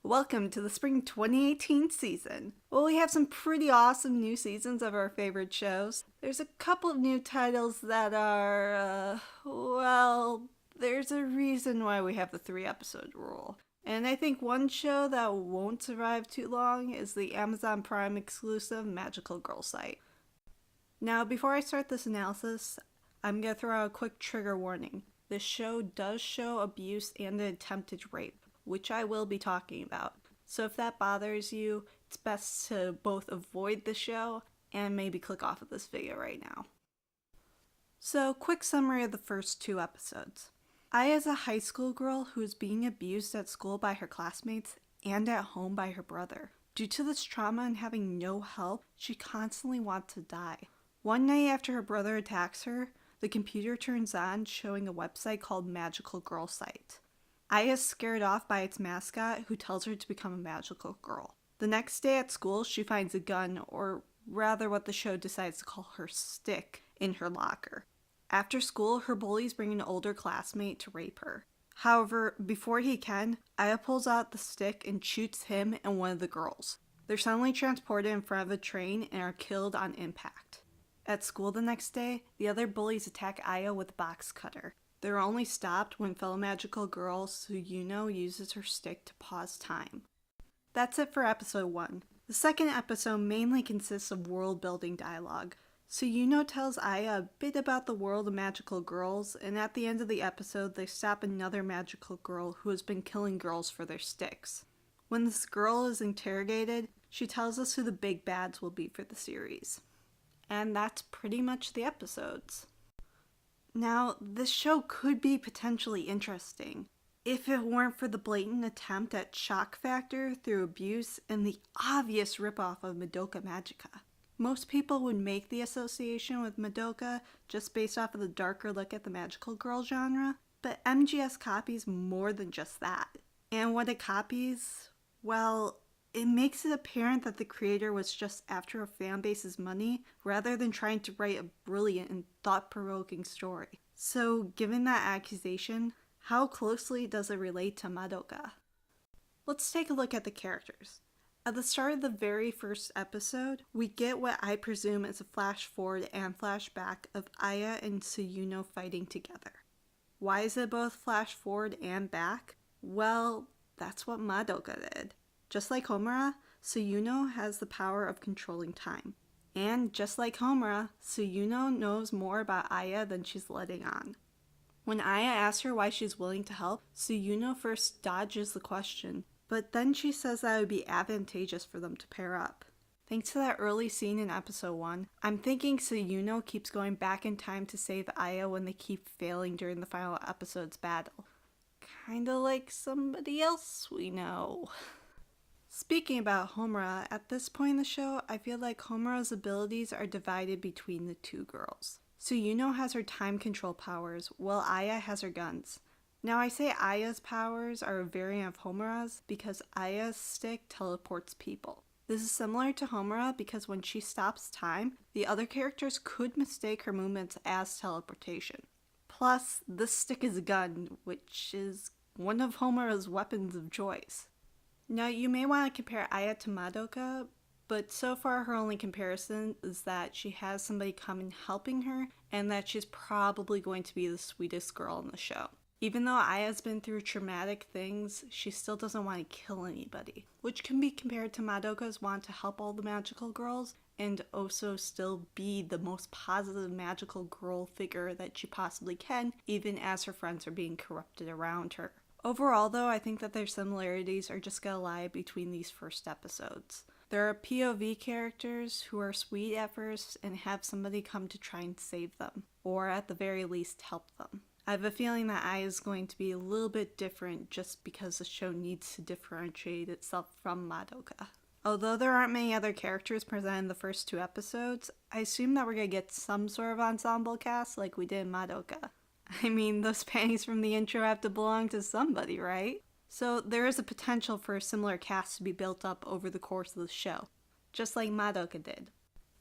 Welcome to the spring 2018 season. Well, we have some pretty awesome new seasons of our favorite shows. There's a couple of new titles that are, there's a reason why we have the 3-episode rule. And I think one show that won't survive too long is the Amazon Prime exclusive Magical Girl site. Now, before I start this analysis, I'm going to throw out a quick trigger warning. This show does show abuse and an attempted rape, which I will be talking about. So if that bothers you, it's best to both avoid the show and maybe click off of this video right now. So, quick summary of the first 2 episodes. Aya is a high school girl who is being abused at school by her classmates and at home by her brother. Due to this trauma and having no help, she constantly wants to die. One night after her brother attacks her, the computer turns on showing a website called Magical Girl Site. Aya is scared off by its mascot, who tells her to become a magical girl. The next day at school, she finds a gun, or rather what the show decides to call her stick, in her locker. After school, her bullies bring an older classmate to rape her. However, before he can, Aya pulls out the stick and shoots him and one of the girls. They're suddenly transported in front of a train and are killed on impact. At school the next day, the other bullies attack Aya with a box cutter. They're only stopped when fellow magical girl Suyuno uses her stick to pause time. That's it for episode 1. The second episode mainly consists of world-building dialogue. Suyuno tells Aya a bit about the world of magical girls, and at the end of the episode they stop another magical girl who has been killing girls for their sticks. When this girl is interrogated, she tells us who the big bads will be for the series. And that's pretty much the episodes. Now, this show could be potentially interesting if it weren't for the blatant attempt at shock factor through abuse and the obvious ripoff of Madoka Magica. Most people would make the association with Madoka just based off of the darker look at the magical girl genre, but MGS copies more than just that. And what it copies, well, it makes it apparent that the creator was just after a fanbase's money rather than trying to write a brilliant and thought-provoking story. So, given that accusation, how closely does it relate to Madoka? Let's take a look at the characters. At the start of the very first episode, we get what I presume is a flash forward and flashback of Aya and Suyuno fighting together. Why is it both flash forward and back? Well, that's what Madoka did. Just like Homura, Suyuno has the power of controlling time. And just like Homura, Suyuno knows more about Aya than she's letting on. When Aya asks her why she's willing to help, Suyuno first dodges the question, but then she says that it would be advantageous for them to pair up. Thanks to that early scene in episode 1, I'm thinking Suyuno keeps going back in time to save Aya when they keep failing during the final episode's battle. Kinda like somebody else we know. Speaking about Homura, at this point in the show, I feel like Homura's abilities are divided between the 2 girls. Suyuno has her time control powers, while Aya has her guns. Now I say Aya's powers are a variant of Homura's because Aya's stick teleports people. This is similar to Homura because when she stops time, the other characters could mistake her movements as teleportation. Plus, this stick is a gun, which is one of Homura's weapons of choice. Now, you may want to compare Aya to Madoka, but so far her only comparison is that she has somebody come and helping her, and that she's probably going to be the sweetest girl in the show. Even though Aya's been through traumatic things, she still doesn't want to kill anybody, which can be compared to Madoka's want to help all the magical girls, and also still be the most positive magical girl figure that she possibly can, even as her friends are being corrupted around her. Overall, though, I think that their similarities are just gonna lie between these first episodes. There are POV characters who are sweet at first and have somebody come to try and save them, or at the very least help them. I have a feeling that Aya is going to be a little bit different just because the show needs to differentiate itself from Madoka. Although there aren't many other characters presented in the first 2 episodes, I assume that we're gonna get some sort of ensemble cast like we did in Madoka. I mean, those panties from the intro have to belong to somebody, right? So there is a potential for a similar cast to be built up over the course of the show, just like Madoka did.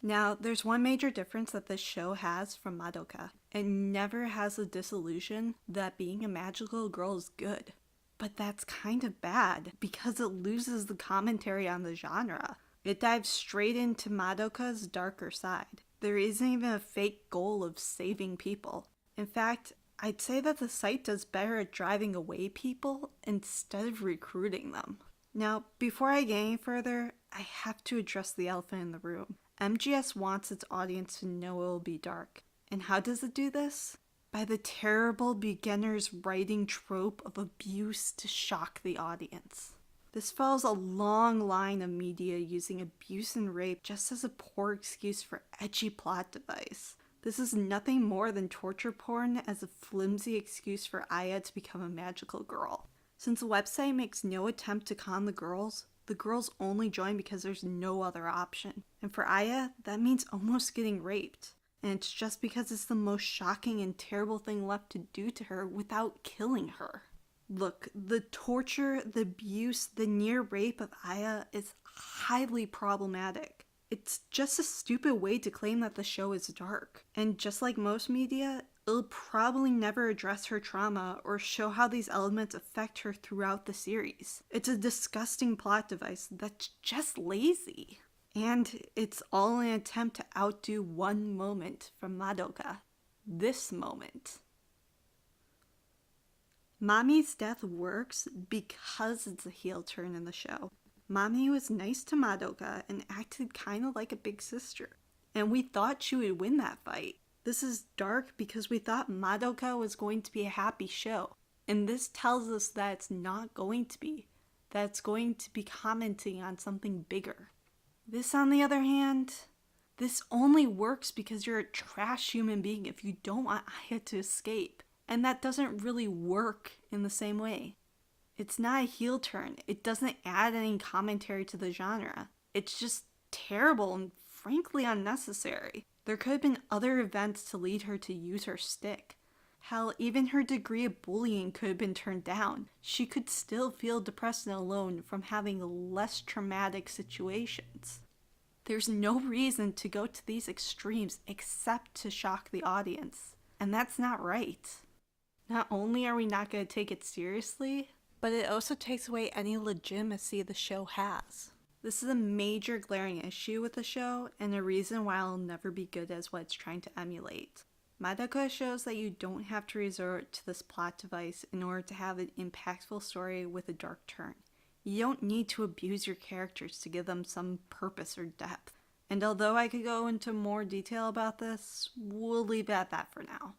Now, there's one major difference that this show has from Madoka. It never has the disillusion that being a magical girl is good. But that's kind of bad, because it loses the commentary on the genre. It dives straight into Madoka's darker side. There isn't even a fake goal of saving people. In fact, I'd say that the site does better at driving away people instead of recruiting them. Now, before I get any further, I have to address the elephant in the room. MGS wants its audience to know it will be dark. And how does it do this? By the terrible beginner's writing trope of abuse to shock the audience. This follows a long line of media using abuse and rape just as a poor excuse for edgy plot device. This is nothing more than torture porn as a flimsy excuse for Aya to become a magical girl. Since the website makes no attempt to con the girls only join because there's no other option. And for Aya, that means almost getting raped. And it's just because it's the most shocking and terrible thing left to do to her without killing her. Look, the torture, the abuse, the near rape of Aya is highly problematic. It's just a stupid way to claim that the show is dark. And just like most media, it'll probably never address her trauma or show how these elements affect her throughout the series. It's a disgusting plot device that's just lazy. And it's all an attempt to outdo one moment from Madoka. This moment. Mami's death works because it's a heel turn in the show. Mami was nice to Madoka and acted kind of like a big sister. And we thought she would win that fight. This is dark because we thought Madoka was going to be a happy show. And this tells us that it's not going to be. That it's going to be commenting on something bigger. This, on the other hand, this only works because you're a trash human being if you don't want Aya to escape. And that doesn't really work in the same way. It's not a heel turn. It doesn't add any commentary to the genre. It's just terrible and frankly unnecessary. There could have been other events to lead her to use her stick. Hell, even her degree of bullying could have been turned down. She could still feel depressed and alone from having less traumatic situations. There's no reason to go to these extremes except to shock the audience. And that's not right. Not only are we not going to take it seriously, but it also takes away any legitimacy the show has. This is a major glaring issue with the show, and a reason why it'll never be good as what it's trying to emulate. Madoka shows that you don't have to resort to this plot device in order to have an impactful story with a dark turn. You don't need to abuse your characters to give them some purpose or depth. And although I could go into more detail about this, we'll leave it at that for now.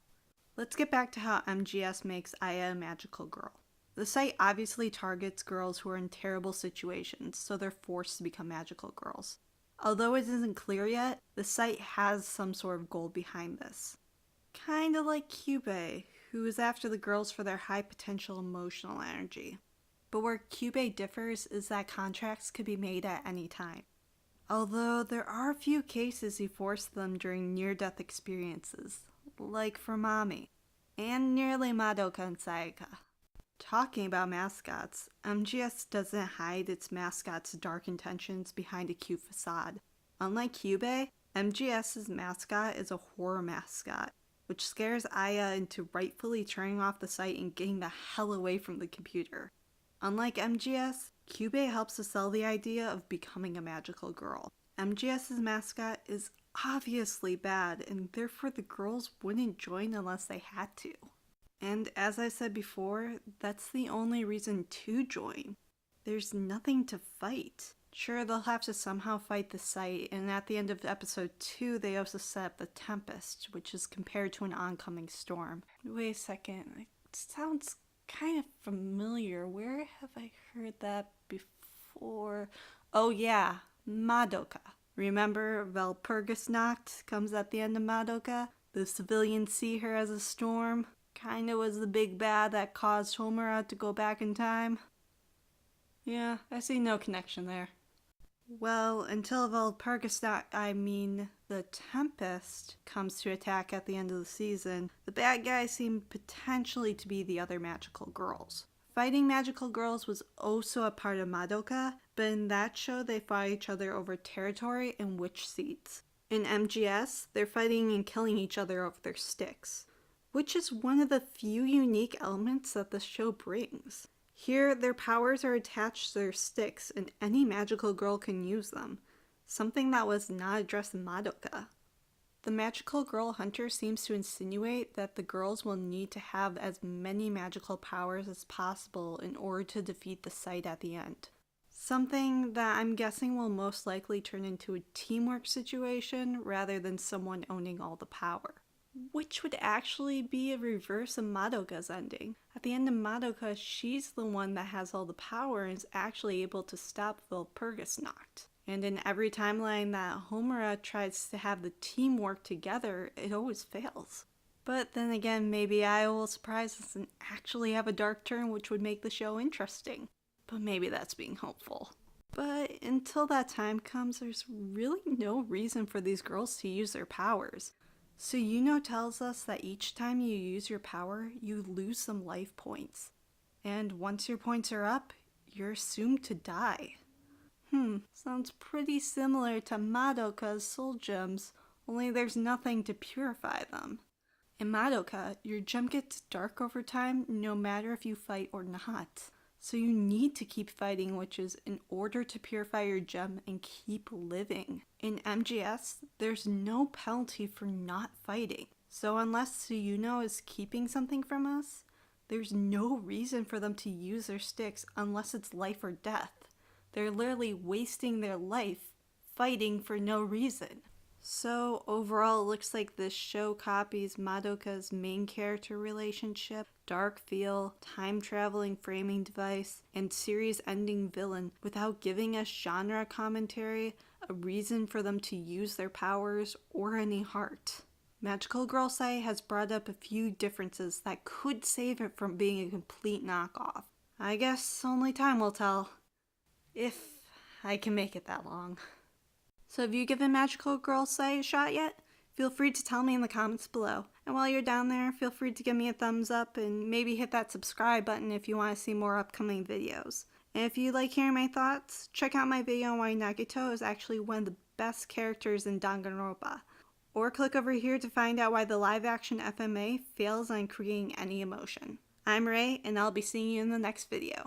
Let's get back to how MGS makes Aya a magical girl. The site obviously targets girls who are in terrible situations, so they're forced to become magical girls. Although it isn't clear yet, the site has some sort of goal behind this. Kinda like Kyubey, who is after the girls for their high potential emotional energy. But where Kyubey differs is that contracts could be made at any time. Although there are a few cases he forced them during near-death experiences, like for Mami, and nearly Madoka and Sayaka. Talking about mascots, MGS doesn't hide its mascot's dark intentions behind a cute facade. Unlike Kyubey, MGS's mascot is a horror mascot, which scares Aya into rightfully turning off the site and getting the hell away from the computer. Unlike MGS, Kyubey helps to sell the idea of becoming a magical girl. MGS's mascot is obviously bad, and therefore the girls wouldn't join unless they had to. And as I said before, that's the only reason to join. There's nothing to fight. Sure, they'll have to somehow fight the site, and at the end of episode 2, they also set up the Tempest, which is compared to an oncoming storm. Wait a second, it sounds kind of familiar. Where have I heard that before? Oh yeah, Madoka. Remember Valpurgisnacht comes at the end of Madoka? The civilians see her as a storm. Kinda was the big bad that caused Homura to go back in time. Yeah, I see no connection there. Well, until Valpurgisnacht, the Tempest, comes to attack at the end of the season, the bad guys seem potentially to be the other magical girls. Fighting magical girls was also a part of Madoka, but in that show they fought each other over territory and witch seats. In MGS, they're fighting and killing each other over their sticks, which is one of the few unique elements that the show brings. Here, their powers are attached to their sticks, and any magical girl can use them, something that was not addressed in Madoka. The magical girl hunter seems to insinuate that the girls will need to have as many magical powers as possible in order to defeat the site at the end. Something that I'm guessing will most likely turn into a teamwork situation rather than someone owning all the power. Which would actually be a reverse of Madoka's ending. At the end of Madoka, she's the one that has all the power and is actually able to stop Walpurgis Nacht. And in every timeline that Homura tries to have the team work together, it always fails. But then again, maybe I will surprise us and actually have a dark turn which would make the show interesting. But maybe that's being hopeful. But until that time comes, there's really no reason for these girls to use their powers. So Yuno tells us that each time you use your power, you lose some life points. And once your points are up, you're assumed to die. Sounds pretty similar to Madoka's soul gems, only there's nothing to purify them. In Madoka, your gem gets dark over time no matter if you fight or not. So you need to keep fighting witches in order to purify your gem and keep living. In MGS, there's no penalty for not fighting. So unless Tsuyuno is keeping something from us, there's no reason for them to use their sticks unless it's life or death. They're literally wasting their life fighting for no reason. So overall, it looks like this show copies Madoka's main character relationship, dark feel, time-traveling framing device, and series-ending villain without giving us genre commentary, a reason for them to use their powers, or any heart. Magical Girl Sai has brought up a few differences that could save it from being a complete knockoff. I guess only time will tell. If I can make it that long. So have you given Magical Girl Sai a shot yet? Feel free to tell me in the comments below. And while you're down there, feel free to give me a thumbs up and maybe hit that subscribe button if you want to see more upcoming videos. And if you like hearing my thoughts, check out my video on why Nagito is actually one of the best characters in Danganronpa. Or click over here to find out why the live-action FMA fails on creating any emotion. I'm Rei, and I'll be seeing you in the next video.